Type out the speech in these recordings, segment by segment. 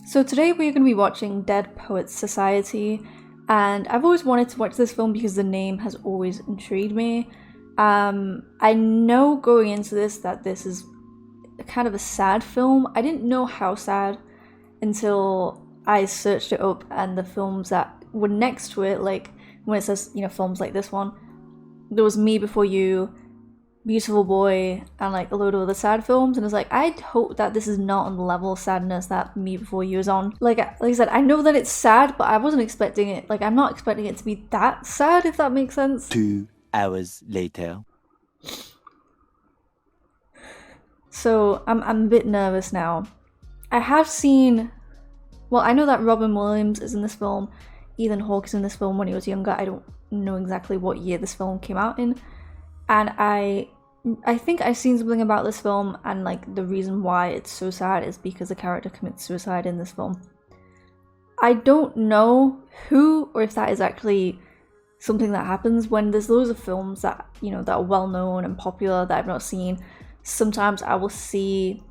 So today we're going to be watching Dead Poets Society, and I've always wanted to watch this film because the name has always intrigued me. I know going into this that this is kind of a sad film. I didn't know how sad until I searched it up, and the films that were next to it, like when it says, films like this one, there was Me Before You, Beautiful Boy, and like a load of other sad films, and it's like, I'd hope that this is not on the level of sadness that Me Before You is on. Like I said, I know that it's sad, but I wasn't expecting it, I'm not expecting it to be that sad, if that makes sense. 2 hours later. So I'm a bit nervous now. I have seen, I know that Robin Williams is in this film, Ethan Hawke is in this film when he was younger. I don't know exactly what year this film came out in, and I think I've seen something about this film, and like the reason why it's so sad is because the character commits suicide in this film. I don't know who, or if that is actually something that happens when there's loads of films that, that are well known and popular that I've not seen. Sometimes I will see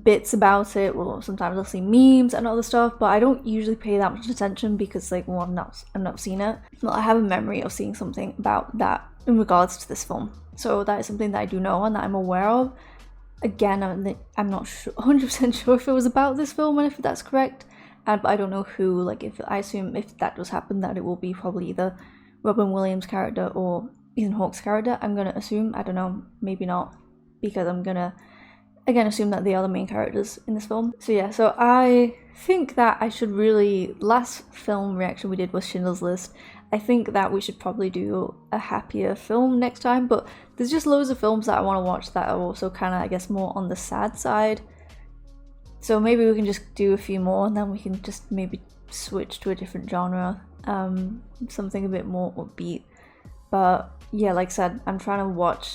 bits about it, or sometimes I'll see memes and other stuff, but I don't usually pay that much attention because I've not seen it. Well, I have a memory of seeing something about that in regards to this film. So that is something that I do know and that I'm aware of. Again, I'm not 100% sure if it was about this film and if that's correct, but I don't know who. I assume if that does happen, that it will be probably either Robin Williams' character or Ethan Hawke's character. I'm gonna assume. I don't know, maybe not, because I'm gonna again assume that they are the main characters in this film. So yeah, so I think that I should really, last film reaction we did was Schindler's List. I think that we should probably do a happier film next time, but there's just loads of films that I want to watch that are also kind of, I guess, more on the sad side. So maybe we can just do a few more, and then we can just maybe switch to a different genre, something a bit more upbeat. But yeah, like I said, I'm trying to watch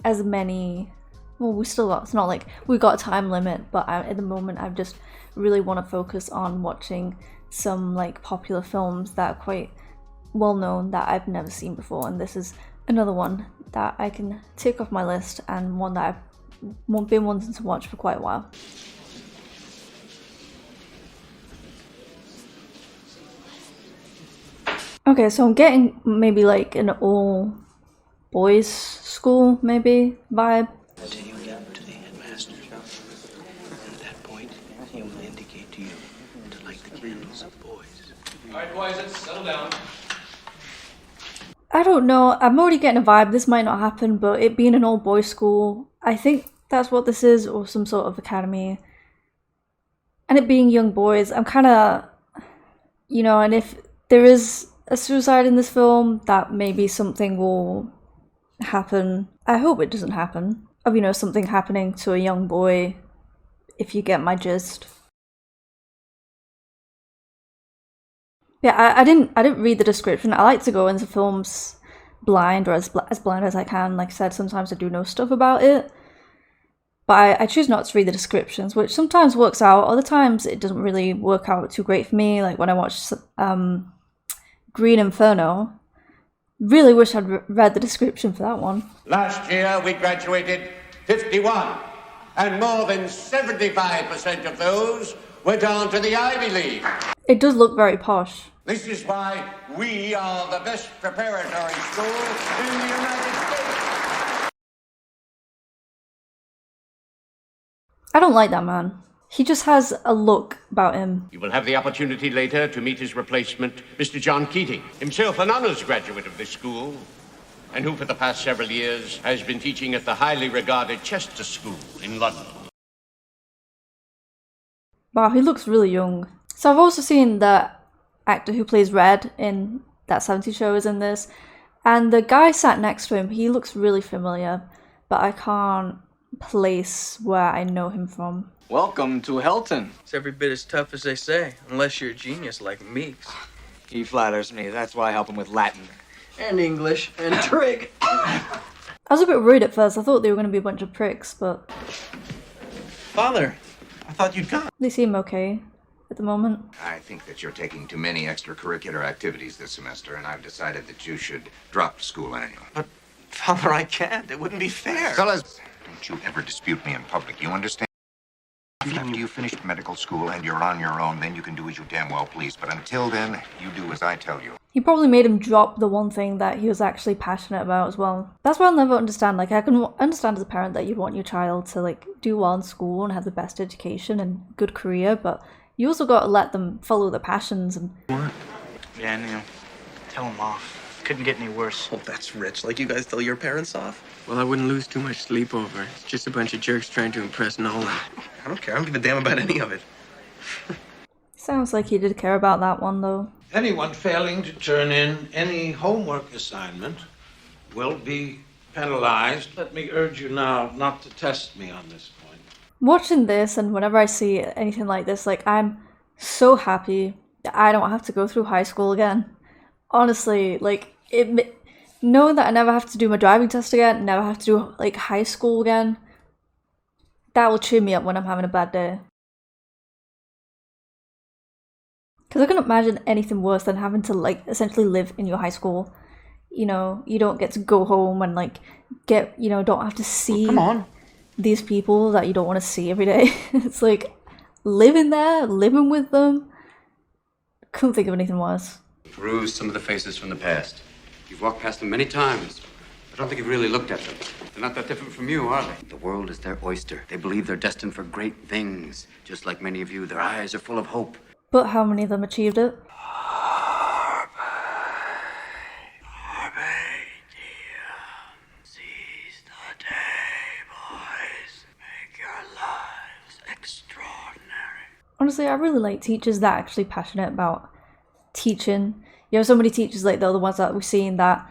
as many. Well, it's not like we got a time limit, but at the moment I just really want to focus on watching some popular films that are quite well known that I've never seen before, and this is another one that I can tick off my list, and one that I've been wanting to watch for quite a while. Okay, so I'm getting maybe an all boys school maybe vibe. Until you get to the headmaster. And at that point, he will indicate to you to light the candles of boys. All right, boys, let's settle down. I don't know, I'm already getting a vibe this might not happen, but it being an all boys school, I think that's what this is, or some sort of academy. And it being young boys, I'm kind of, and if there is a suicide in this film, that maybe something will happen. I hope it doesn't happen. Of something happening to a young boy, if you get my gist. Yeah, I didn't read the description. I like to go into films blind, or as blind as I can. Like I said, sometimes I do know stuff about it, but I choose not to read the descriptions, which sometimes works out. Other times it doesn't really work out too great for me. Like when I watched Green Inferno, really wish I'd read the description for that one. Last year we graduated 51, and more than 75% of those went on to the Ivy League. It does look very posh. This is why we are the best preparatory school in the United States. I don't like that man. He just has a look about him. You will have the opportunity later to meet his replacement, Mr. John Keating, himself an honors graduate of this school, and who for the past several years has been teaching at the highly regarded Chester School in London. Wow, he looks really young. So I've also seen the actor who plays Red in That 70s Show is in this, and the guy sat next to him, he looks really familiar, but I can't place where I know him from. Welcome to Helton. It's every bit as tough as they say, unless you're a genius like Meeks. He flatters me. That's why I help him with Latin. And English, and trig. I was a bit worried at first. I thought they were going to be a bunch of pricks, but Father, I thought you'd gone. they seem okay at the moment. I think that you're taking too many extracurricular activities this semester, and I've decided that you should drop school annual. But, Father, I can't. It wouldn't be fair. Fellas, don't you ever dispute me in public, you understand? After you finish medical school and you're on your own, then you can do as you damn well please. But until then, you do as I tell you. He probably made him drop the one thing that he was actually passionate about as well. That's what I'll never understand. Like, I can understand as a parent that you'd want your child to, like, do well in school and have the best education and good career, but you also got to let them follow their passions. And Yeah, Neil. Tell him off. Couldn't get any worse. Oh, that's rich. Like you guys tell your parents off? Well, I wouldn't lose too much sleep over it. It's just a bunch of jerks trying to impress Nolan. I don't care. I don't give a damn about any of it. sounds like he did care about that one, though. Anyone failing to turn in any homework assignment will be penalized. Let me urge you now not to test me on this point. Watching this, and whenever I see anything like this, like, I'm so happy that I don't have to go through high school again. Honestly, like, knowing that I never have to do my driving test again, never have to do, like, high school again, that will cheer me up when I'm having a bad day. Because I couldn't imagine anything worse than having to, like, essentially live in your high school. You know, you don't get to go home and, like, don't have to see these people that you don't want to see every day. It's like, living there, living with them. Couldn't think of anything worse. Peruse some of the faces from the past. You've walked past them many times. I don't think you've really looked at them. They're not that different from you, are they? The world is their oyster. They believe they're destined for great things. Just like many of you, their eyes are full of hope. But how many of them achieved it? Seize the day, boys. Make your lives extraordinary. Honestly, I really like teachers that are actually passionate about teaching. You know, so many teachers, like the other ones that we've seen, that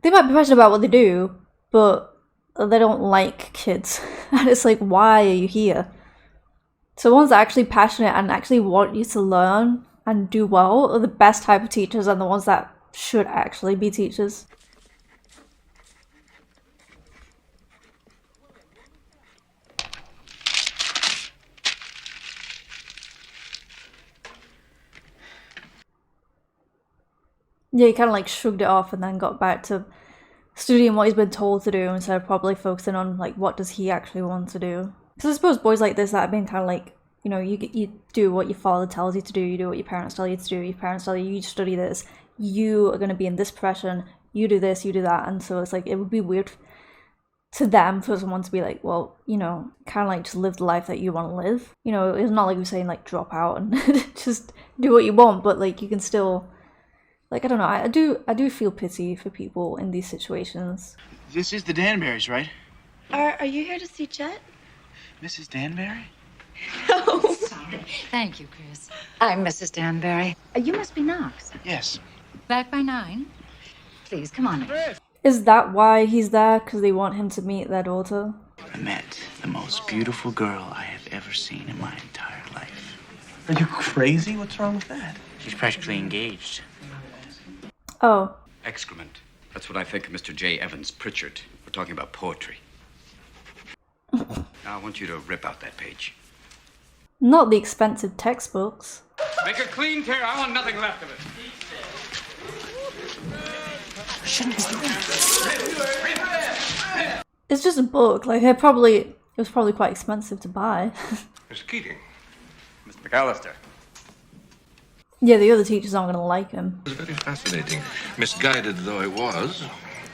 they might be passionate about what they do, but they don't like kids. And it's like, why are you here? So ones that are actually passionate and actually want you to learn and do well are the best type of teachers, and the ones that should actually be teachers. Yeah, he kind of like shrugged it off and then got back to studying what he's been told to do instead of probably focusing on like what does he actually want to do. Because I suppose boys like this that have been kind of like, you know, you do what your father tells you to do, you do what your parents tell you to do, your parents tell you study this, you are going to be in this profession, you do this, you do that. And so it's like, it would be weird to them for someone to be like, well, you know, kind of like just live the life that you want to live. You know, it's not like we're saying like drop out and just do what you want, but like you can still, like, I don't know, I do feel pity for people in these situations. This is the Danburys, right? Are you here to see Chet? Mrs. Danbury? No. Sorry. Thank you, Chris. I'm Mrs. Danbury. You must be Knox. Yes. Back by 9? Please, come on in. Is that why he's there? Because they want him to meet their daughter? I met the most beautiful girl I have ever seen in my entire life. Are you crazy? What's wrong with that? She's practically engaged. Oh. Excrement. That's what I think of Mr. J. Evans Pritchard. We're talking about poetry. Now I want you to rip out that page. Not the expensive textbooks. Make a clean tear. I want nothing left of it. It's just a book. Like, it was probably quite expensive to buy. Miss Keating. Miss McAllister. Yeah, the other teachers aren't going to like him. It was very fascinating, misguided though it was.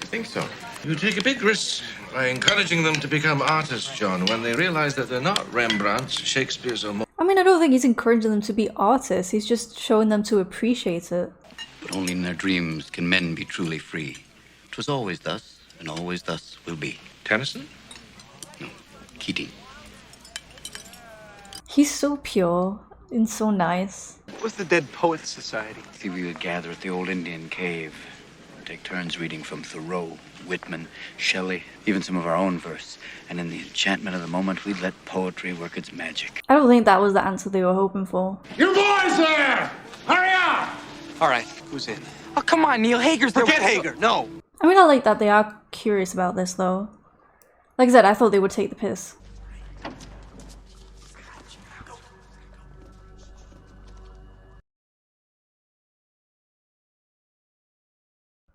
I think so. You take a big risk by encouraging them to become artists, John, when they realize that they're not Rembrandts, Shakespeare's, or more. I mean, I don't think he's encouraging them to be artists. He's just showing them to appreciate it. But only in their dreams can men be truly free. 'Twas always thus, and always thus will be. Tennyson? No, Keating. He's so pure and so nice. What's the Dead Poets Society? See, we would gather at the old Indian cave. Take turns reading from Thoreau, Whitman, Shelley, even some of our own verse. And in the enchantment of the moment, we'd let poetry work its magic. I don't think that was the answer they were hoping for. You boys there! Hurry up! All right, who's in? Oh, come on, Neil. Hager's there. Forget Hager. No. I mean, I like that they are curious about this, though. Like I said, I thought they would take the piss.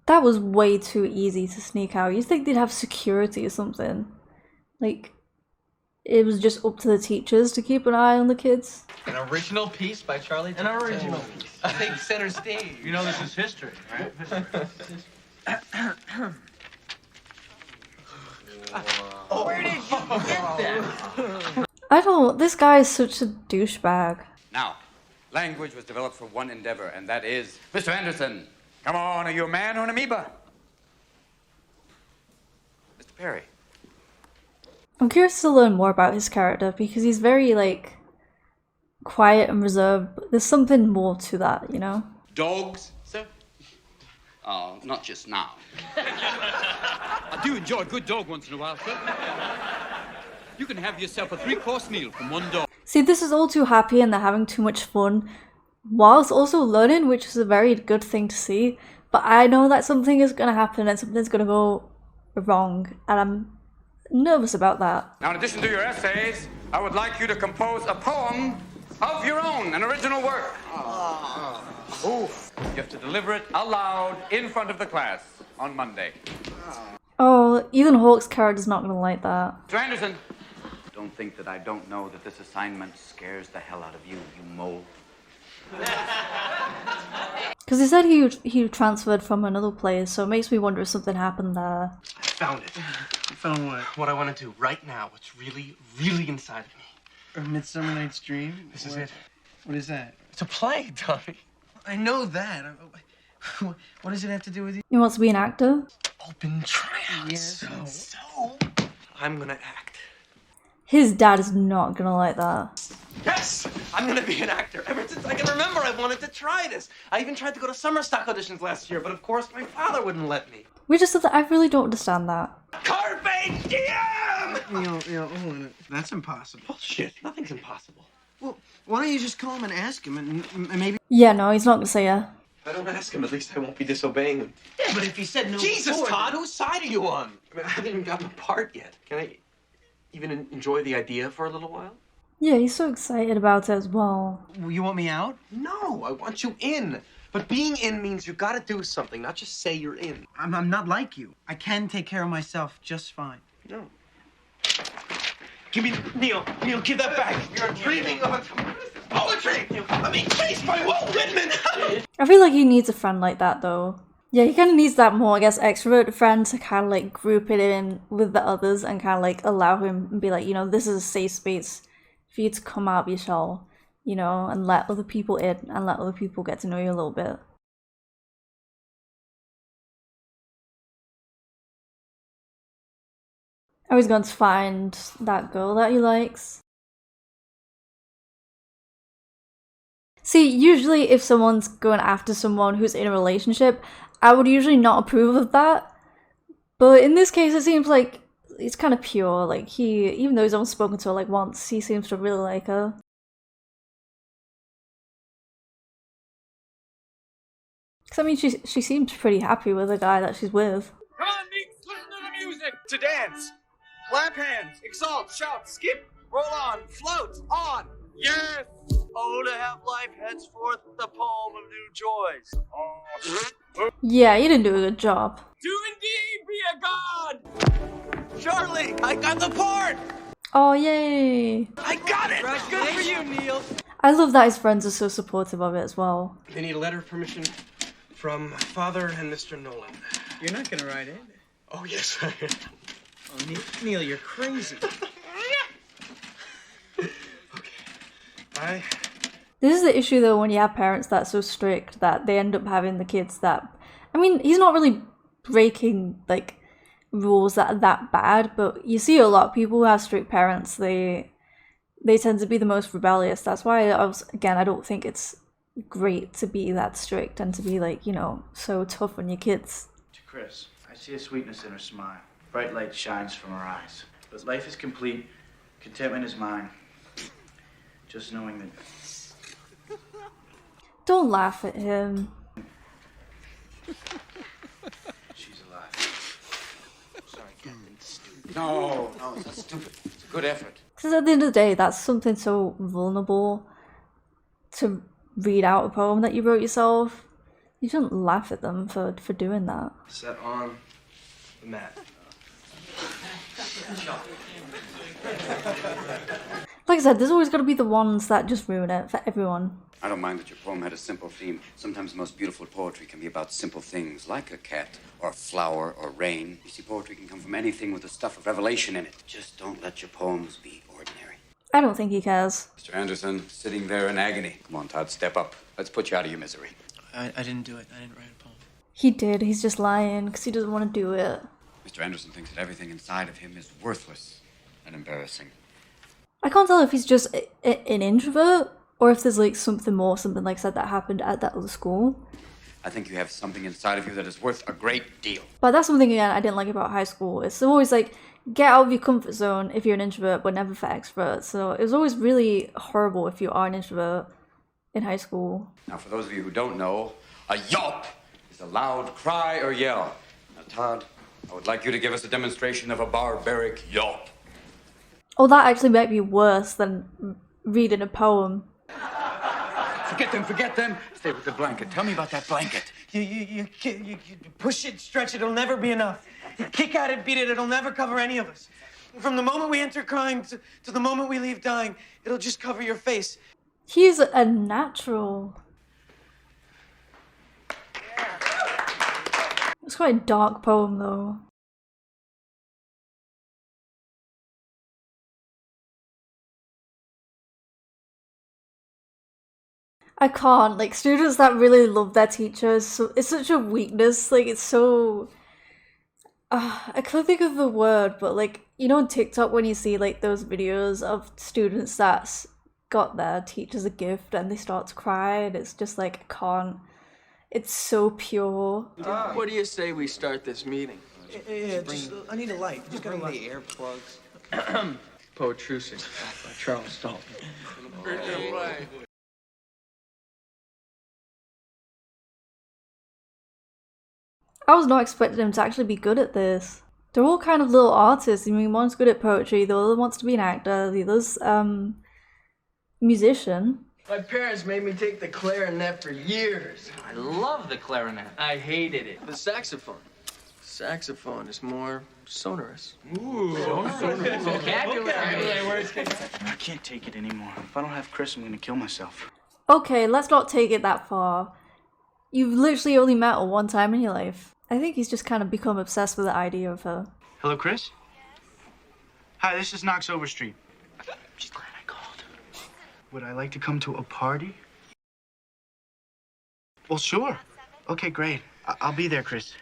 That was way too easy to sneak out. You'd think they'd have security or something. Like, it was just up to the teachers to keep an eye on the kids. An original piece by Charlie. An original piece. Take center stage. You know this is history, right? Oh, where did you get that? This guy is such a douchebag. Now, language was developed for one endeavor, and that is Mr. Anderson. Come on, are you a man or an amoeba? Mr. Perry. I'm curious to learn more about his character because he's very, like, quiet and reserved. But there's something more to that, you know? Dogs, sir? Oh, not just now. I do enjoy a good dog once in a while, sir. You can have yourself a 3-course meal from one dog. See, this is all too happy and they're having too much fun, whilst also learning, which is a very good thing to see. But I know that something is going to happen and something's going to go wrong, and I'm nervous about that. Now, in addition to your essays, I would like you to compose a poem of your own, an original work. You have to deliver it aloud in front of the class on Monday. Oh, Ethan Hawke's character's not going to like that. Mr. Anderson, don't think that I don't know that this assignment scares the hell out of you, you mole. Because he said he transferred from another place, so it makes me wonder if something happened there. I found it. You found what? What I want to do right now. What's really, really inside of me. A Midsummer Night's Dream? This is it. What is that? It's a play, Tommy. I know that. What does it have to do with you? He wants to be an actor? Open tryouts. Yes. So, I'm gonna act. His dad is not going to like that. Yes! I'm gonna be an actor. Ever since I can remember, I wanted to try this. I even tried to go to summer stock auditions last year, but of course my father wouldn't let me. We just said that I really don't understand that. Carpe diem! Hold on. That's impossible. Bullshit. Nothing's impossible. Well, why don't you just call him and ask him, and maybe... Yeah, no, he's not going to say yeah. If I don't ask him, at least I won't be disobeying him. Yeah, but if he said no Jesus, before, Todd, whose side are you on? I mean, I haven't even gotten a part yet. Can I even enjoy the idea for a little while? Yeah, he's so excited about it as well. You want me out? No, I want you in. But being in means you gotta do something, not just say you're in. I'm not like you. I can take care of myself just fine. No. Give me, Neil, give that back. You're dreaming of poetry. I'm being chased by Walt Whitman. I feel like he needs a friend like that, though. Yeah, he kind of needs that more, I guess, extrovert friend to kind of, like, group it in with the others and kind of, like, allow him and be like, you know, this is a safe space for you to come out of your shell, you know, and let other people in and let other people get to know you a little bit. Oh, he's going to find that girl that he likes. See, usually if someone's going after someone who's in a relationship, I would usually not approve of that. But in this case, it seems like it's kind of pure. Like, even though he's only spoken to her like once, he seems to really like her. Because, I mean, she seems pretty happy with the guy that she's with. Come on, Meeks, listen to the music! To dance! Clap hands, exalt, shout, skip, roll on, float, on! Yes! Oh, to have life henceforth the poem of new joys. Oh. Yeah, you didn't do a good job. Do indeed be a god! Charlie, I got the part! Oh, yay! I got it! Good for you, Neil! I love that his friends are so supportive of it as well. They need a letter of permission from Father and Mr. Nolan. You're not gonna write it. Oh, yes, I am. Oh, Neil, you're crazy. This is the issue though when you have parents that are so strict that they end up having the kids that... I mean, he's not really breaking, like, rules that are that bad, but you see a lot of people who have strict parents, they tend to be the most rebellious. That's why, I don't think it's great to be that strict and to be, like, you know, so tough on your kids. To Chris, I see a sweetness in her smile. Bright light shines from her eyes. But life is complete, contentment is mine. Just knowing that... Don't laugh at him. She's alive. Sorry, Captain. Stupid. No, it's not stupid. It's a good effort. Because at the end of the day, that's something so vulnerable to read out a poem that you wrote yourself. You shouldn't laugh at them for doing that. Set on the mat. Like I said, there's always got to be the ones that just ruin it for everyone. I don't mind that your poem had a simple theme. Sometimes the most beautiful poetry can be about simple things, like a cat, or a flower, or rain. You see, poetry can come from anything with the stuff of revelation in it. Just don't let your poems be ordinary. I don't think he cares. Mr. Anderson, sitting there in agony. Come on, Todd, step up. Let's put you out of your misery. I didn't do it. I didn't write a poem. He did. He's just lying because he doesn't want to do it. Mr. Anderson thinks that everything inside of him is worthless and embarrassing. I can't tell if he's just an introvert or if there's like something more, something like I said that happened at that other school. I think you have something inside of you that is worth a great deal. But that's something again I didn't like about high school. It's always like get out of your comfort zone if you're an introvert, but never for extroverts. So it was always really horrible if you are an introvert in high school. Now, for those of you who don't know, a yelp is a loud cry or yell. Now, Todd, I would like you to give us a demonstration of a barbaric yelp. Oh, that actually might be worse than reading a poem. Forget them. Stay with the blanket. Tell me about that blanket. You push it, stretch it, it'll never be enough. You kick at it, beat it, it'll never cover any of us. From the moment we enter crying to the moment we leave dying, it'll just cover your face. He's a natural. It's quite a dark poem though. I can't, like, students that really love their teachers, so it's such a weakness, like, it's so... I can't think of the word, but, like, you know on TikTok when you see, like, those videos of students that got their teachers a gift and they start to cry, and it's just, like, I can't. It's so pure. What do you say we start this meeting? Yeah, I need a light. Just bring the earplugs. Poetrusic by Charles Dalton. I was not expecting him to actually be good at this. They're all kind of little artists. I mean, one's good at poetry, the other wants to be an actor, the other's, musician. My parents made me take the clarinet for years. I love the clarinet. I hated it. The saxophone. Saxophone is more sonorous. Ooh. Vocabulary. I can't take it anymore. If I don't have Chris, I'm gonna kill myself. Okay, let's not take it that far. You've literally only met her one time in your life. I think he's just kind of become obsessed with the idea of her. Hello, Chris? Hi, this is Knox Overstreet. She's glad I called. Would I like to come to a party? Well, sure. Okay, great. I'll be there, Chris.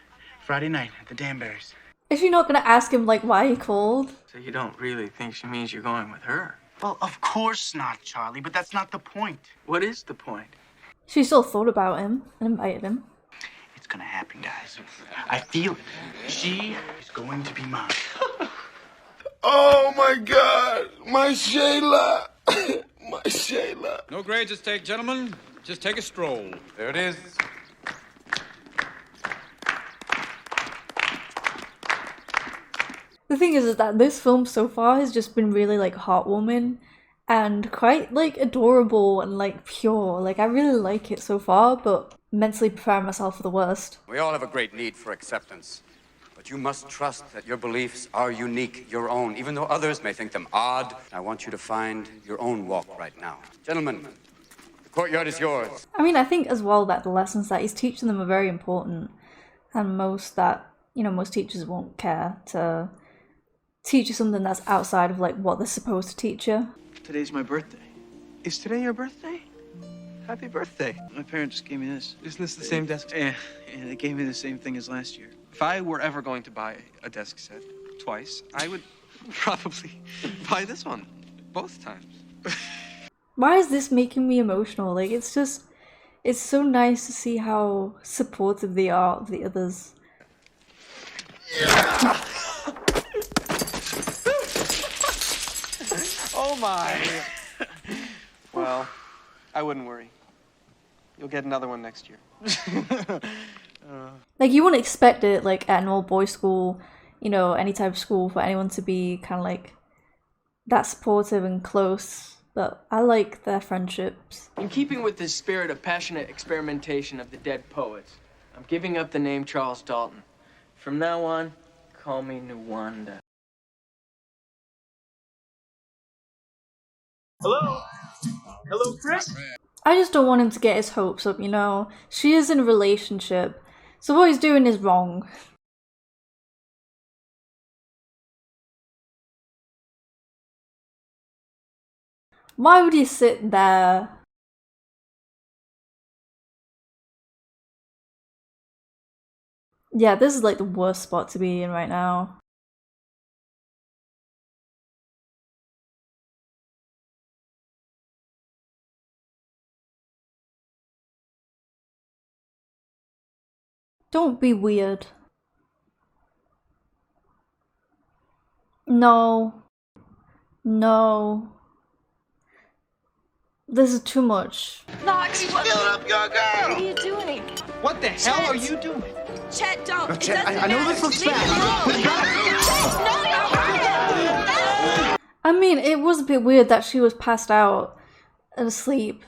Friday night at the Danberries. Is she not gonna ask him, like, why he called? So you don't really think she means you're going with her? Well, of course not, Charlie, but that's not the point. What is the point? She still thought about him and invited him. It's gonna happen, guys. I feel it. She is going to be mine. Oh my God, my Shayla, my Shayla. No grades at stake, gentlemen. Just take a stroll. There it is. The thing is that this film so far has just been really, like, heartwarming and quite, like, adorable and, like, pure. Like, I really like it so far, but mentally preparing myself for the worst. We all have a great need for acceptance. But you must trust that your beliefs are unique, your own, even though others may think them odd. I want you to find your own walk right now. Gentlemen, the courtyard is yours. I mean, I think as well that the lessons that he's teaching them are very important. And most teachers won't care to teach you something that's outside of, like, what they're supposed to teach you. Today's my birthday. Is today your birthday? Happy birthday. My parents gave me this. Isn't this the same desk? Yeah, they gave me the same thing as last year. If I were ever going to buy a desk set twice, I would probably buy this one both times. Why is this making me emotional? Like, it's so nice to see how supportive they are of the others. Oh my! Well, I wouldn't worry. You'll get another one next year. Like, you wouldn't expect it, like, at an all-boys school, you know, any type of school, for anyone to be kind of, like, that supportive and close, but I like their friendships. In keeping with this spirit of passionate experimentation of the dead poets, I'm giving up the name Charles Dalton. From now on, call me Nuwanda. Hello? Hello, Chris? I just don't want him to get his hopes up, you know? She is in a relationship, so what he's doing is wrong. Why would he sit there? Yeah, this is like the worst spot to be in right now. Don't be weird. No. No. This is too much. Knox, He's filling up your girl! What are you doing? What the hell are you doing? Chet, don't. No, It Chet, doesn't I know matter. this looks Leave bad. it alone. Chet, no, you're hurting. I mean, it was a bit weird that she was passed out and asleep.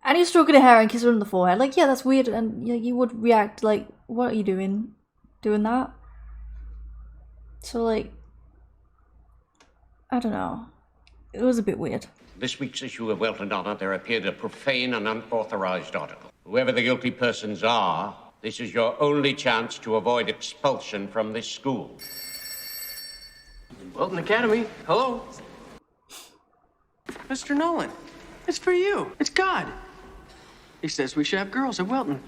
And he's stroking her hair and kissing her on the forehead. Like, yeah, that's weird, and you would react like, what are you doing? Doing that? So, like, I don't know. It was a bit weird. This week's issue of Welton Honor, there appeared a profane and unauthorized article. Whoever the guilty persons are, this is your only chance to avoid expulsion from this school. Welton Academy, hello? Mr. Nolan, it's for you. It's God. He says we should have girls at Welton.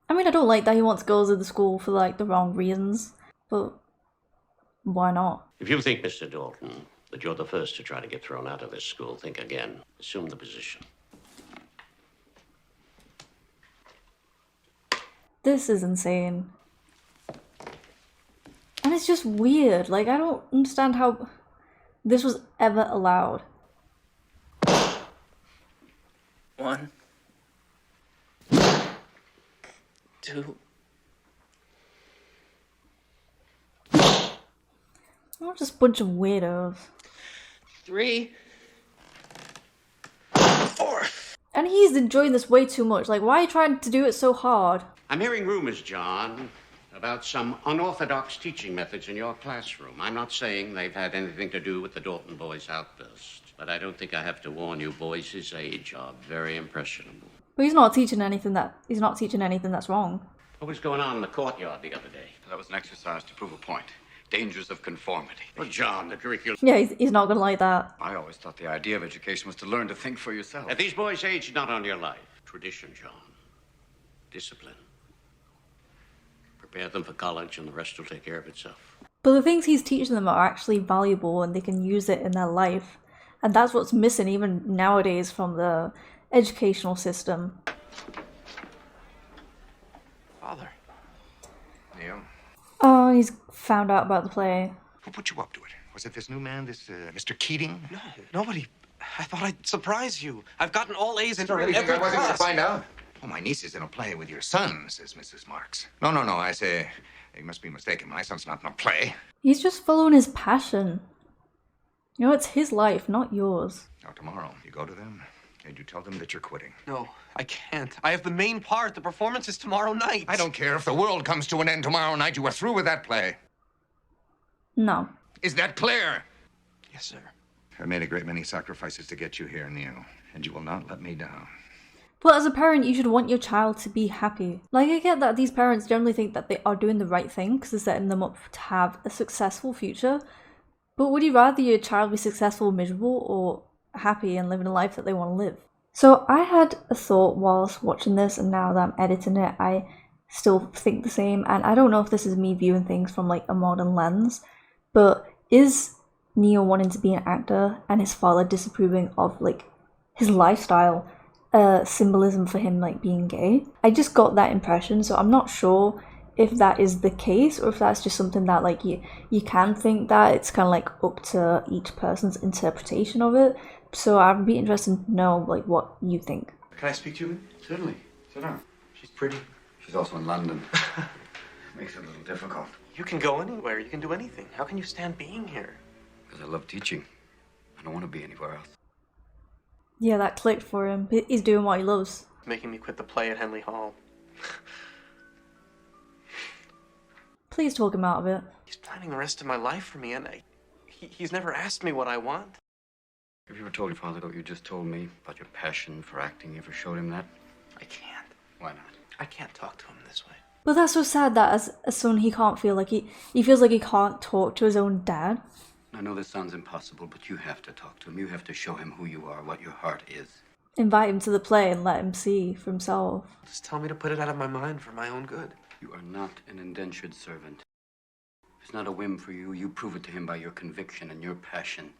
I mean, I don't like that he wants girls at the school for, like, the wrong reasons. But why not? If you think, Mr. Dalton, that you're the first to try to get thrown out of this school, think again. Assume the position. This is insane. And it's just weird. Like, I don't understand how this was ever allowed. 1, 2. Not just a bunch of weirdos. 3. And he's enjoying this way too much. Like, why are you trying to do it so hard? I'm hearing rumors, John, about some unorthodox teaching methods in your classroom. I'm not saying they've had anything to do with the Dalton boys' outburst, but I don't think I have to warn you, boys his age are very impressionable. But he's not teaching anything that's wrong. What was going on in the courtyard the other day? That was an exercise to prove a point. Dangers of conformity. Well, John, the curriculum... Yeah, he's not gonna like that. I always thought the idea of education was to learn to think for yourself. At these boys' age, not on your life. Tradition, John. Discipline. Prepare them for college and the rest will take care of itself. But the things he's teaching them are actually valuable and they can use it in their life. And that's what's missing even nowadays from the educational system. Father. Neil, Oh, he's found out about the play. who put you up to it? Was it this new man, this Mr. Keating? No, nobody. I thought I'd surprise you. I've gotten all A's in So really think every I wasn't going class. to find out? Oh, my niece is in a play with your son, says Mrs. Marks. No, I say, you must be mistaken. My son's not in a play. He's just following his passion. You know, it's his life, not yours. Now, tomorrow, you go to them and you tell them that you're quitting. No, I can't. I have the main part. The performance is tomorrow night. I don't care if the world comes to an end tomorrow night. You are through with that play. No. Is that clear? Yes, sir. I've made a great many sacrifices to get you here, Neil, and you will not let me down. But as a parent, you should want your child to be happy. Like, I get that these parents generally think that they are doing the right thing because they're setting them up to have a successful future. But would you rather your child be successful, miserable, or happy and living a life that they want to live? So I had a thought whilst watching this, and now that I'm editing it, I still think the same. And I don't know if this is me viewing things from like a modern lens, but is Neil wanting to be an actor and his father disapproving of like his lifestyle symbolism for him like being gay? I just got that impression, so I'm not sure if that is the case or if that's just something that like you can think that it's kind of like up to each person's interpretation of it. So I'd be interested to know like what you think. Can I speak to you? Certainly. Sit down. She's pretty. She's also in London. Makes it a little difficult. You can go anywhere. You can do anything. How can you stand being here? Because I love teaching. I don't want to be anywhere else. Yeah, that clicked for him. He's doing what he loves. Making me quit the play at Henley Hall. Please talk him out of it. He's planning the rest of my life for me, and he's never asked me what I want. Have you ever told your father what you just told me about your passion for acting? You ever showed him that? I can't. Why not? I can't talk to him this way. But that's so sad that as a son he can't feel like he feels like he can't talk to his own dad. I know this sounds impossible, but you have to talk to him. You have to show him who you are, what your heart is. Invite him to the play and let him see for himself. Just tell me to put it out of my mind for my own good. You are not an indentured servant. If it's not a whim for you, you prove it to him by your conviction and your passion.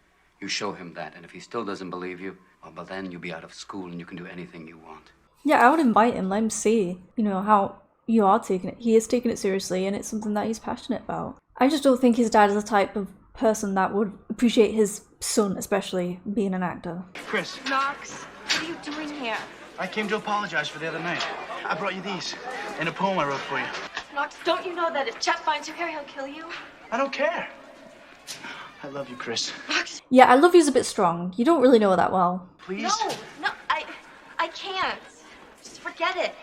You show him that, and if he still doesn't believe you, well, then you'll be out of school and you can do anything you want. Yeah, I would invite him, let him see, how you are taking it. He is taking it seriously and it's something that he's passionate about. I just don't think his dad is the type of person that would appreciate his son, especially being an actor. Chris. Knox, what are you doing here? I came to apologize for the other night. I brought you these and a poem I wrote for you. Knox, don't you know that if Chet finds you here, he'll kill you? I don't care. I love you, Chris. Yeah, I love you's a bit strong. You don't really know that well. Please? No, I can't. Just forget it.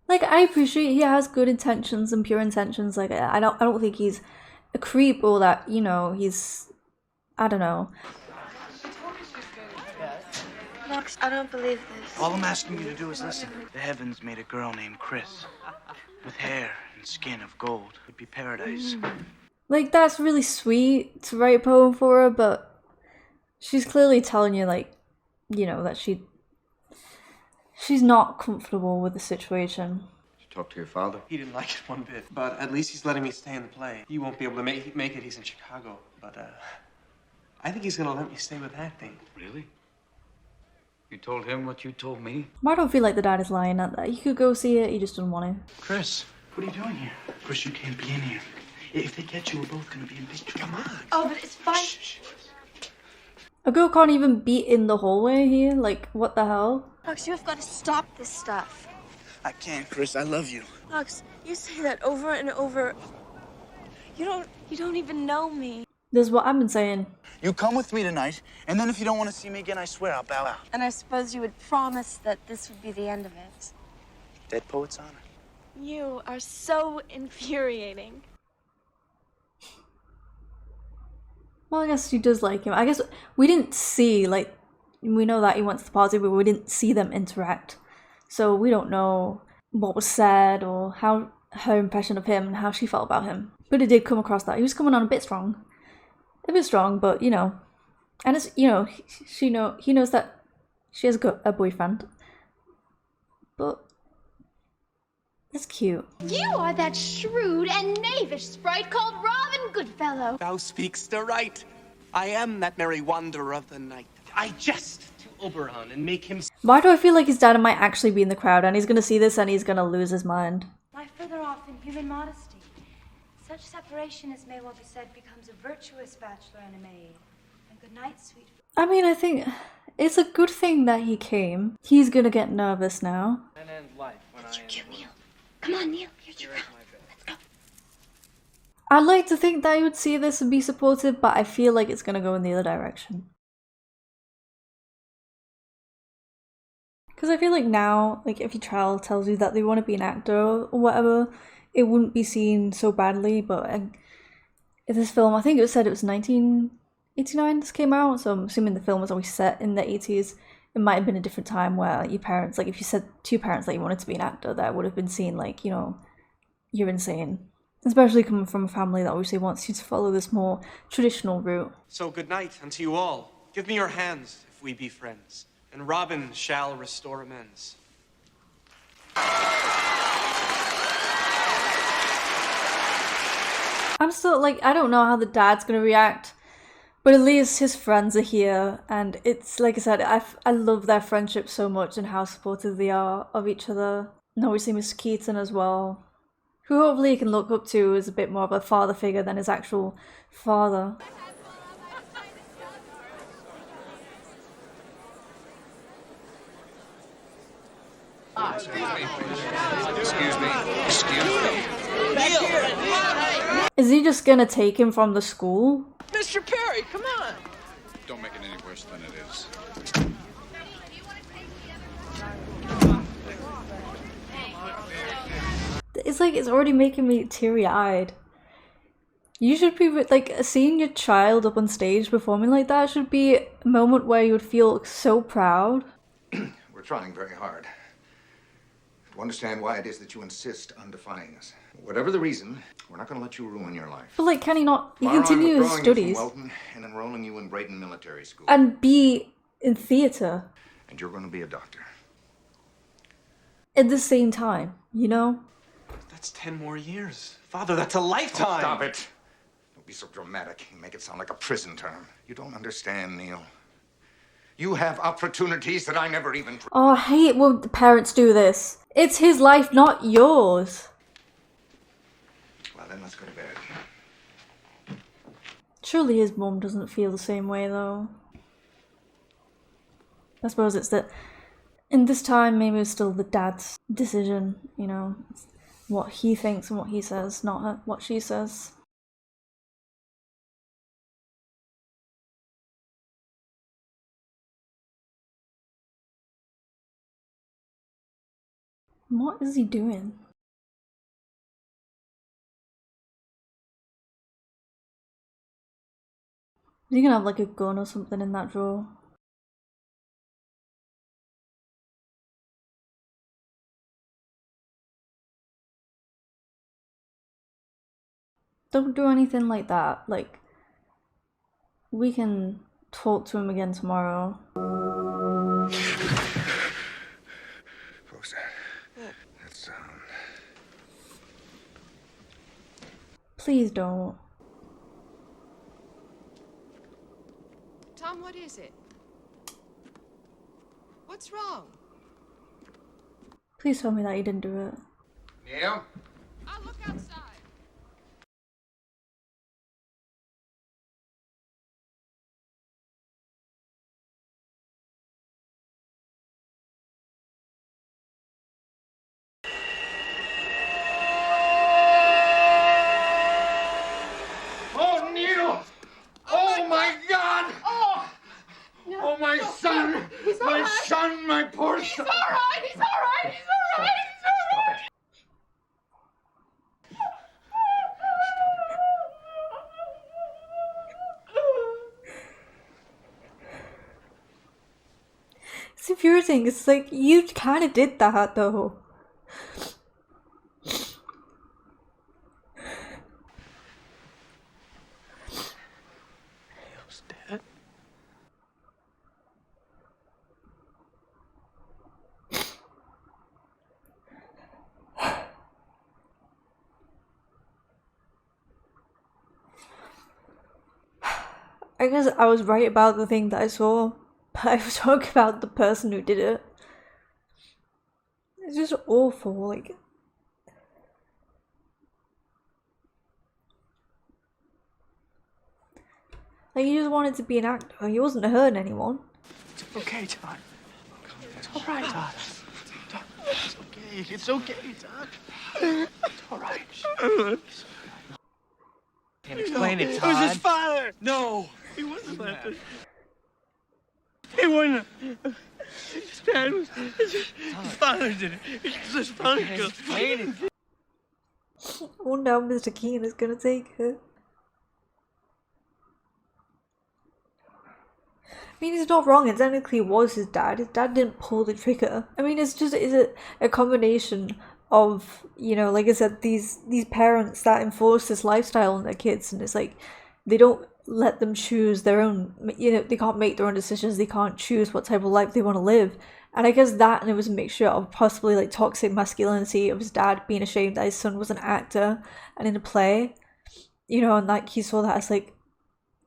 Like, I appreciate he has good intentions and pure intentions. Like, I don't think he's a creep or that, he's, I don't know. Knox, I don't believe this. All I'm asking you to do is listen. The heavens made a girl named Chris with hair and skin of gold. It would be paradise. Like, that's really sweet to write a poem for her, but she's clearly telling you, like, that she's not comfortable with the situation. Did you talk to your father? He didn't like it one bit, but at least he's letting me stay in the play. He won't be able to make it. He's in Chicago, but I think he's gonna let me stay with acting. Really? You told him what you told me? I don't feel like the dad is lying at that. He could go see it, he just doesn't want to. Chris, what are you doing here? Chris, you can't be in here. If they get you, we're both gonna be in big trouble. Come on. Oh, but it's fine. Shh. A girl can't even be in the hallway here? Like, what the hell? Knox, you have got to stop this stuff. I can't, Chris. I love you. Knox, you say that over and over. You don't even know me. This is what I've been saying. You come with me tonight, and then if you don't want to see me again, I swear I'll bow out. And I suppose you would promise that this would be the end of it. Dead poet's honor. You are so infuriating. Well, I guess she does like him. I guess we didn't see, like, we know that he went to the party, but we didn't see them interact. So we don't know what was said or how her impression of him and how she felt about him. But it did come across that he was coming on a bit strong. A bit strong, but, and it's, he knows that she has got a boyfriend. But it's cute. You are that shrewd and knavish sprite called Robin Goodfellow. Thou speakst aright. I am that merry wanderer of the night. I jest to Oberon and make him... Why do I feel like his dad might actually be in the crowd and he's gonna see this and he's gonna lose his mind? Lie further off in human modesty. Such separation as may well be said becomes a virtuous bachelor and a maid. And good night, sweet... I mean, I think it's a good thing that he came. He's gonna get nervous now. And end life when I... You're cute, Neil. Come on, Neil. Here's your round. Let's go. I'd like to think that he would see this and be supportive, but I feel like it's gonna go in the other direction. Because I feel like now, like, if your child tells you that they want to be an actor or whatever, it wouldn't be seen so badly, but in this film, I think it said it was 1989 this came out, so I'm assuming the film was always set in the 80s. It might have been a different time where your parents, like, if you said to your parents that you wanted to be an actor, that would have been seen like, you're insane. Especially coming from a family that obviously wants you to follow this more traditional route. So good night unto you all. Give me your hands if we be friends, and Robin shall restore amends. I'm still, like, I don't know how the dad's gonna react, but at least his friends are here, and it's, like I said, I love their friendship so much and how supportive they are of each other. And obviously Mr. Keaton as well, who hopefully he can look up to as a bit more of a father figure than his actual father. Excuse me. Is he just gonna take him from the school? Mr. Perry, come on. Don't make it any worse than it is. It's like, it's already making me teary-eyed. You should be like seeing your child up on stage performing like that should be a moment where you would feel so proud. We're trying very hard to understand why it is that you insist on defying us. Whatever the reason, we're not going to let you ruin your life. But like, can he not? He Tomorrow continue I'm his withdrawing you studies from Welton and enrolling you in Brayton Military School. and be in theatre And you're going to be a doctor. at the same time. You know. That's 10 more years. Father, that's a lifetime. Oh, stop it. Don't be so dramatic. You make it sound like a prison term. You don't understand, Neil. You have opportunities that I never even... Oh, I hate when the parents do this. It's his life, not yours. Well, then let's go to bed. Surely his mum doesn't feel the same way, though. I suppose it's that in this time, maybe it's still the dad's decision, you know. It's what he thinks and what he says, not her, what she says. What is he doing? Is he gonna have like a gun or something in that drawer? Don't do anything like that. Like, we can talk to him again tomorrow. What was that? That sound. Please don't. Tom, what is it? What's wrong? Please tell me that you didn't do it. Neil? I'll look outside. Oh, Neil! Oh, my God! Oh! Oh, my son! My son, my poor son! He's all right! He's all right! He's all right! He's all right! It's infuriating. It's like, you kind of did that, though. I guess I was right about the thing that I saw, but I was talking about the person who did it. It's just awful, like... Like, he just wanted to be an actor, he wasn't hurting anyone. It's okay, Todd. It's all right, Todd. It's okay. It's okay, Todd. It's all right. Can't explain it, Todd. It was his father! No! He wasn't laughing. He wasn't. His dad was. His father did it. His father killed him. I wonder how Mr. Keane is gonna take it. I mean, he's not wrong, it technically was his dad. His dad didn't pull the trigger. I mean, it's a combination of, you know, like I said, these parents that enforce this lifestyle on their kids, and it's like, they don't let them choose their own, you know, they can't make their own decisions, they can't choose what type of life they want to live. And I guess that, and it was a mixture of possibly like toxic masculinity of his dad being ashamed that his son was an actor and in a play, you know, and like he saw that as like,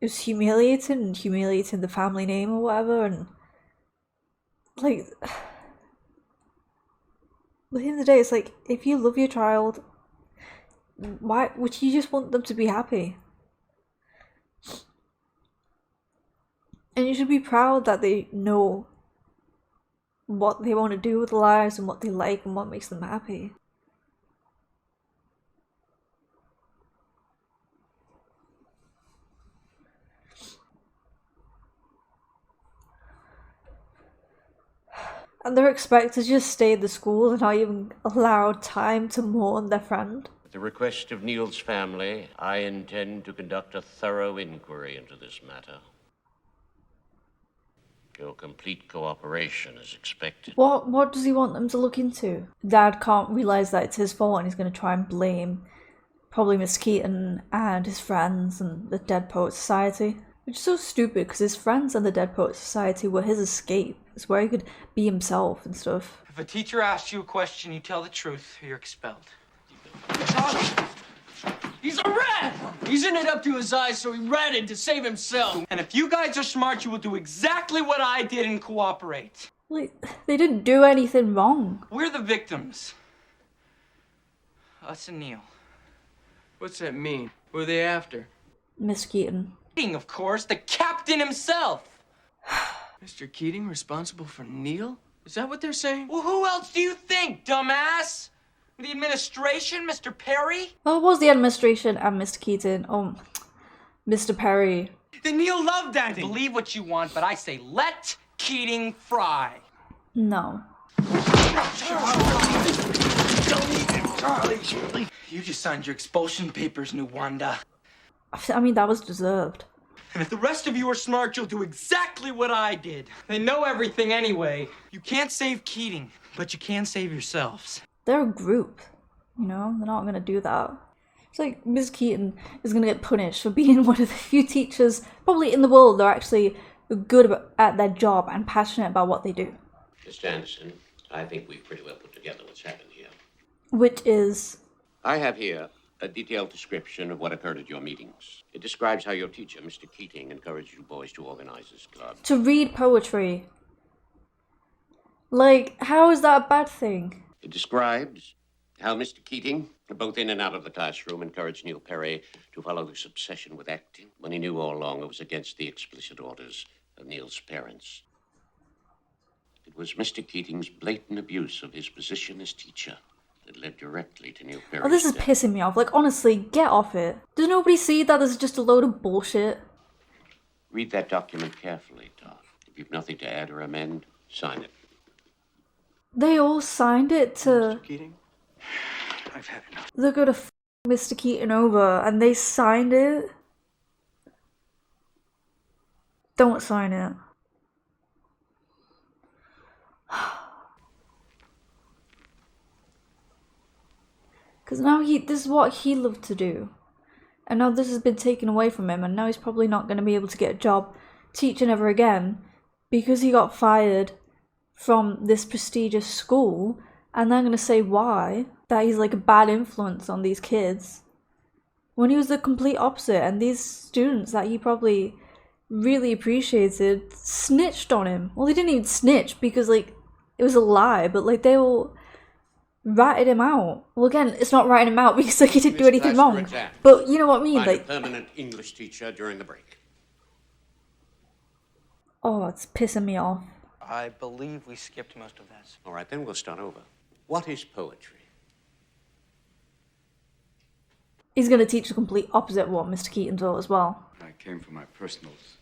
it was humiliating and humiliating the family name or whatever, and like, at the end of the day, it's like, if you love your child, why would you just want them to be happy? And you should be proud that they know what they want to do with their lives and what they like and what makes them happy. And they're expected to just stay at the school and not even allowed time to mourn their friend. At the request of Neil's family, I intend to conduct a thorough inquiry into this matter. Your complete cooperation is expected. What does he want them to look into? Dad can't realise that it's his fault and he's going to try and blame probably Miss Keaton and his friends and the Dead Poets Society. Which is so stupid because his friends and the Dead Poets Society were his escape. It's where he could be himself and stuff. If a teacher asks you a question, you tell the truth or you're expelled. He's a rat! He's in it up to his eyes, so he ratted to save himself. And if you guys are smart, you will do exactly what I did and cooperate. Like, they didn't do anything wrong. We're the victims. Us and Neil. What's that mean? Who are they after? Miss Keaton. Keating, of course, the captain himself. Mr. Keating responsible for Neil? Is that what they're saying? Well, who else do you think, dumbass? The administration, Mr. Perry? Well, it was the administration and Mr. Keaton. Oh, Mr. Perry. Then Neil loved acting. Believe what you want, but I say let Keating fry. No. You just signed your expulsion papers, New Wanda. I mean, that was deserved. And if the rest of you are smart, you'll do exactly what I did. They know everything anyway. You can't save Keating, but you can save yourselves. They're a group, you know? They're not gonna do that. It's like Miss Keaton is gonna get punished for being one of the few teachers, probably in the world, that are actually good at their job and passionate about what they do. Mr. Anderson, I think we've pretty well put together what's happened here. Which is... I have here a detailed description of what occurred at your meetings. It describes how your teacher, Mr. Keating, encouraged you boys to organize this club. to read poetry. Like, how is that a bad thing? It describes how Mr. Keating, both in and out of the classroom, encouraged Neil Perry to follow this obsession with acting when he knew all along it was against the explicit orders of Neil's parents. It was Mr. Keating's blatant abuse of his position as teacher that led directly to Neil Perry's Oh, this is death. pissing me off. Like, honestly, get off it. Does nobody see that this is just a load of bullshit? Read that document carefully, Todd. If you've nothing to add or amend, sign it. They all signed it to... Keating, I've had enough. They're gonna f Mr. Keaton over, and they signed it? Don't sign it. Because now this is what he loved to do. And now this has been taken away from him, and now he's probably not going to be able to get a job teaching ever again because he got fired from this prestigious school, and they're going to say why, that he's like a bad influence on these kids, when he was the complete opposite, and these students that he probably really appreciated snitched on him. Well, they didn't even snitch because, like, it was a lie, but, like, they all ratted him out. Well, again, it's not ratting him out because, like, he didn't do anything wrong, but you know what I mean, Find like... a permanent English teacher during the break. Oh, it's pissing me off. I believe we skipped most of that. All right, then we'll start over. What is poetry? He's going to teach the complete opposite of what Mr. Keaton taught as well. I came for my personals.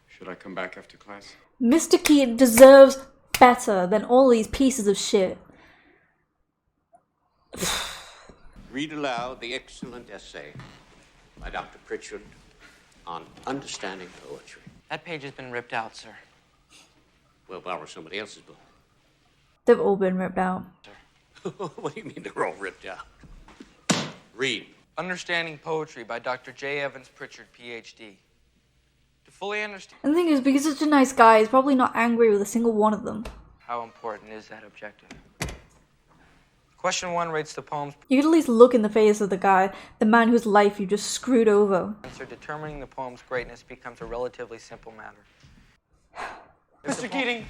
Should I come back after class? Mr. Keaton deserves better than all these pieces of shit. Read aloud the excellent essay by Dr. Pritchard on understanding poetry. That page has been ripped out, sir. We'll borrow somebody else's book. They've all been ripped out. What do you mean they're all ripped out? Read. Understanding Poetry by Dr. J. Evans Pritchard, Ph.D. To fully understand... And the thing is, because he's such a nice guy, he's probably not angry with a single one of them. How important is that objective? Question 1 rates the poem's... You could at least look in the face of the guy, the man whose life you just screwed over. answer. Determining the poem's greatness becomes a relatively simple matter. Mr. Keating,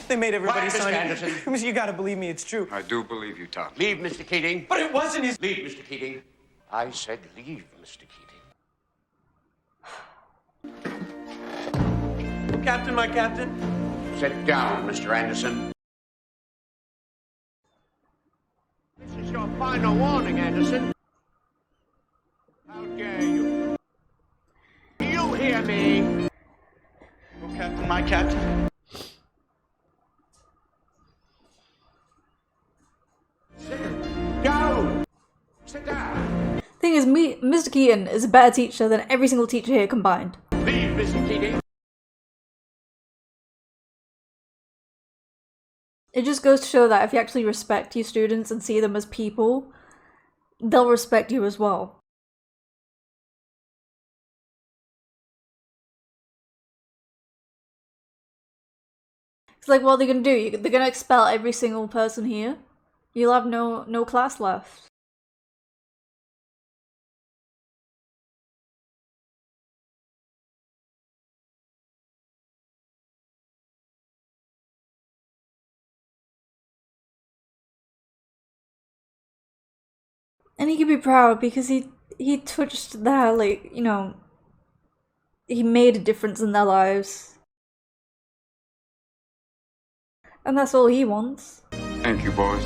they made everybody Quiet, Mr. sign Anderson. it. You gotta believe me, it's true. I do believe you, Tom. Leave, Mr. Keating. But it wasn't his... Leave, Mr. Keating. I said leave, Mr. Keating. Captain, my captain. Sit down, Mr. Anderson. This is your final warning, Anderson. How dare you? Do you hear me? Oh, Captain, my captain. Go! Keaton is a better teacher than every single teacher here combined. Please, Mr. Keating. It just goes to show that if you actually respect your students and see them as people, they'll respect you as well. It's like, what are they gonna do? They're gonna expel every single person here? You'll have no class left. And he can be proud because he touched that, like, you know, he made a difference in their lives. And that's all he wants. Thank you, boys.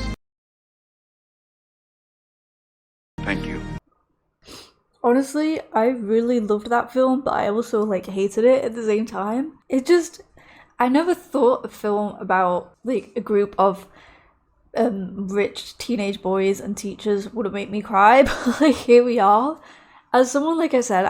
Thank you. Honestly, I really loved that film, but I also, like, hated it at the same time. It just, I never thought a film about, like, a group of rich teenage boys and teachers would make me cry, but, like, here we are. As someone, like I said,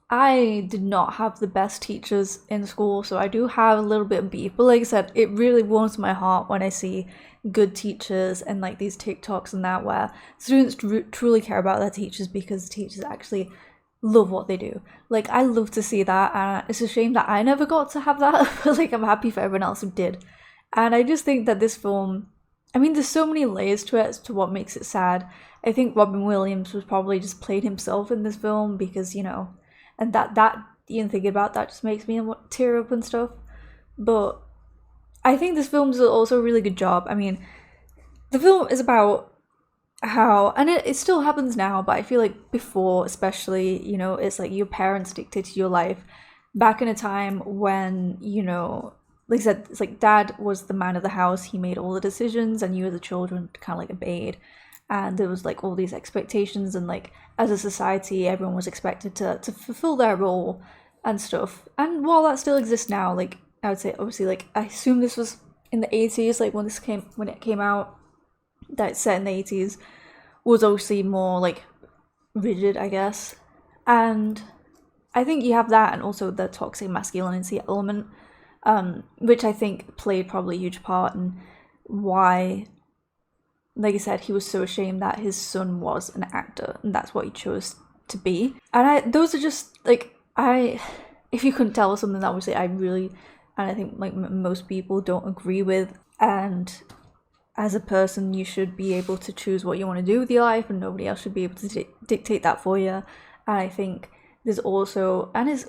I did not have the best teachers in school, so I do have a little bit of beef, but like I said, it really warms my heart when I see good teachers and like these TikToks and that where students truly care about their teachers because teachers actually love what they do. Like, I love to see that, and it's a shame that I never got to have that, but like I'm happy for everyone else who did. And I just think that this film, I mean, there's so many layers to it as to what makes it sad. I think Robin Williams was probably just played himself in this film because, you know, and that even thinking about that just makes me tear up and stuff. But I think this film's also a really good job. I mean, the film is about how, and it still happens now, but I feel like before, especially, you know, it's like your parents dictated your life. Back in a time when, you know, like I said, it's like dad was the man of the house, he made all the decisions, and you as the children kind of like obeyed. And there was like all these expectations, and like as a society everyone was expected to fulfill their role and stuff. And while that still exists now, like I would say obviously, like I assume this was in the 80s, like when it came out, that it's set in the 80s, was obviously more like rigid, I guess. And I think you have that, and also the toxic masculinity element, which I think played probably a huge part in why, like I said, he was so ashamed that his son was an actor, and that's what he chose to be. And those are just, like, if you couldn't tell, something that obviously I really, and I think like most people don't agree with. And as a person, you should be able to choose what you want to do with your life, and nobody else should be able to dictate that for you. And I think there's also, and it's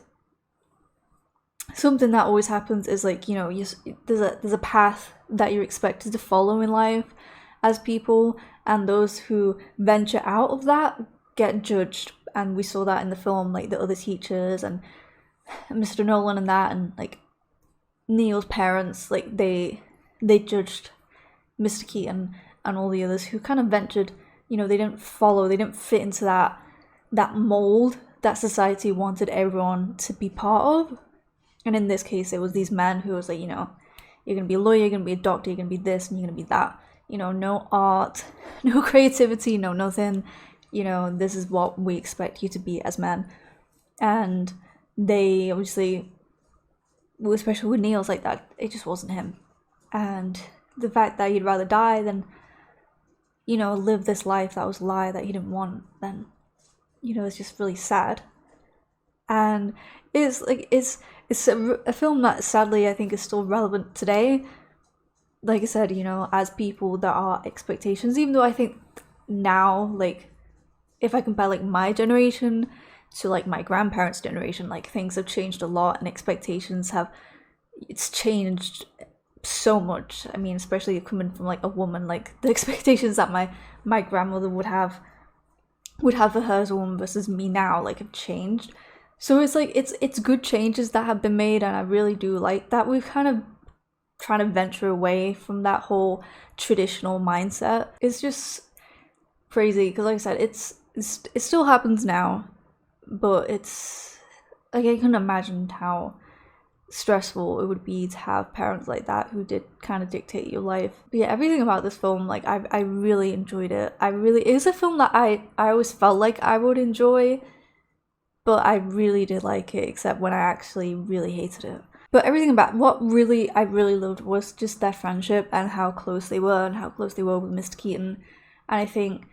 something that always happens, is like, you know, there's a path that you're expected to follow in life as people, and those who venture out of that get judged. And we saw that in the film, like the other teachers and Mr. Nolan and that, and like Neil's parents, like they judged Mr. Keaton and all the others who kind of ventured, you know, they didn't fit into that mold that society wanted everyone to be part of. And in this case, it was these men who was like, you know, you're gonna be a lawyer, you're gonna be a doctor, you're gonna be this, and you're gonna be that. You know, no art, no creativity, no nothing. You know, this is what we expect you to be as men. And they obviously, especially with Neil's like that, it just wasn't him. And the fact that he'd rather die than, you know, live this life that was a lie that he didn't want, then, you know, it's just really sad. And it's like, it's a film that sadly I think is still relevant today. Like I said, you know, as people, there are expectations, even though I think now, like, if I compare like my generation to like my grandparents' generation, like things have changed a lot, and expectations it's changed so much. I mean, especially coming from like a woman, like the expectations that my grandmother would have for her as a woman versus me now, like, have changed. So it's like it's good changes that have been made, and I really do like that we've kind of trying to venture away from that whole traditional mindset. It's just crazy because, like I said, it still happens now, but it's like I couldn't imagine how stressful it would be to have parents like that who did kind of dictate your life. But yeah, everything about this film, like I really enjoyed it. It was a film that I always felt like I would enjoy, but I really did like it, except when I actually really hated it. But everything about what I really loved was just their friendship and how close they were with Mr. Keaton. And I think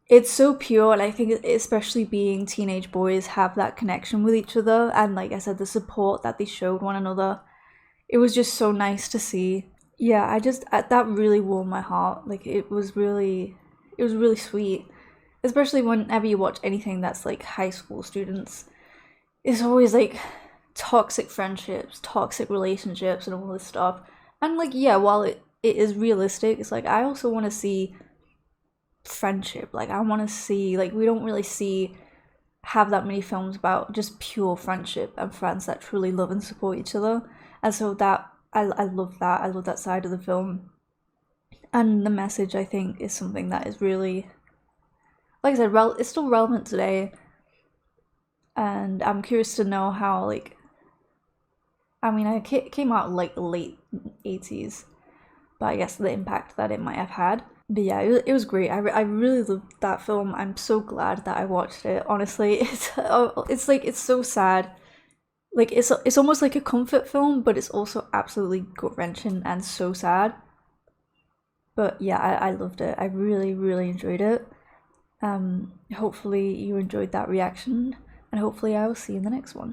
it's so pure, and I think especially being teenage boys have that connection with each other, and like I said, the support that they showed one another, it was just so nice to see. Yeah, that really warmed my heart. Like it was really sweet, especially whenever you watch anything that's like high school students. It's always like toxic friendships, toxic relationships, and all this stuff. And like, yeah, while it is realistic, it's like I also want to see friendship. Like I want to see, like, we don't really have that many films about just pure friendship and friends that truly love and support each other. And so that I love that. I love that side of the film. And the message, I think, is something that is really, like I said, it's still relevant today. And I'm curious to know how, like, I mean, it came out like late 80s, but I guess the impact that it might have had. But yeah, it was great. I really loved that film. I'm so glad that I watched it. Honestly, it's like, it's so sad. Like it's almost like a comfort film, but it's also absolutely gut-wrenching and so sad. But yeah, I loved it. I really, really enjoyed it. Hopefully you enjoyed that reaction, and hopefully I will see you in the next one.